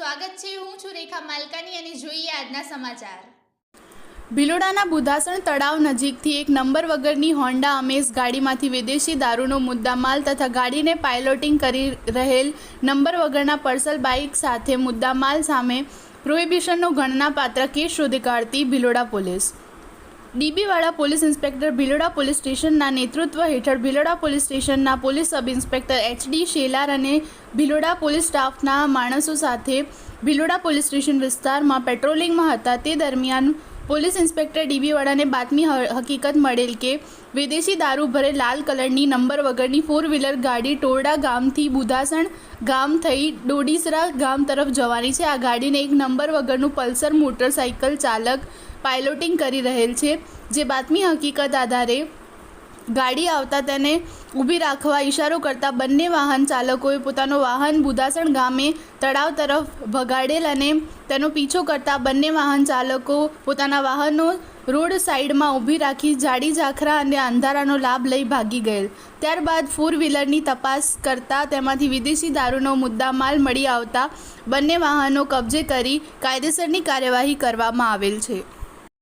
સ્વાગત છે। હું છું રેખા માલકાની અને જોઈએ આજના સમાચાર। ભિલોડાના બુધાસણ તળાવ નજીકથી એક નંબર વગરની હોન્ડા અમેઝ ગાડીમાંથી વિદેશી દારૂનો મુદ્દામાલ તથા ગાડીને પાયલોટિંગ કરી રહેલ નંબર વગરના પર્સલ બાઇક સાથે મુદ્દામાલ સામે પ્રોહિબિશનનો ગણનાપાત્ર કેસ શોધી કાઢતી ભિલોડા પોલીસ। ડીબીવાડા પોલીસ ઇન્સ્પેક્ટર ભિલોડા પોલીસ સ્ટેશનના નેતૃત્વ હેઠળ ભિલોડા પોલીસ સ્ટેશનના police sub inspector HD Shelar અને ભિલોડા પોલીસ સ્ટાફના માણસો સાથે ભિલોડા પોલીસ સ્ટેશન વિસ્તારમાં પેટ્રોલિંગમાં હતા। તે દરમિયાન પોલીસ ઇન્સ્પેક્ટર ડીબીવાડાને બાતમી હકીકત મળેલ કે વિદેશી દારૂ ભરે લાલ કલરની નંબર વગરની 4 વ્હીલર ગાડી ટોરડા ગામથી બુધાસણ ગામ થઈ ડોડીસરા ગામ તરફ જવાની છે। આ ગાડીને એક નંબર વગરનું પલ્સર મોટરસાઇકલ ચાલક પાયલોટિંગ કરી રહેલ છે, જે બાતમી હકીકત આધારે ગાડી આવતા તેને ઊભી રાખવા ઇશારો કરતા બંને વાહન ચાલકોએ પોતાનો વાહન બુધાસણ ગામે તળાવ તરફ ભગાડેલ અને તેનો પીછો કરતા બંને વાહન ચાલકો પોતાના વાહનો રોડ સાઇડમાં ઊભી રાખી જાડી ઝાખરા અને અંધારાનો લાભ લઈ ભાગી ગયેલ। ત્યારબાદ 4 વ્હીલરની તપાસ કરતા તેમાંથી વિદેશી દારૂનો મુદ્દામાલ મળી આવતા બંને વાહનો કબજે કરી કાયદેસરની કાર્યવાહી કરવામાં આવેલ છે।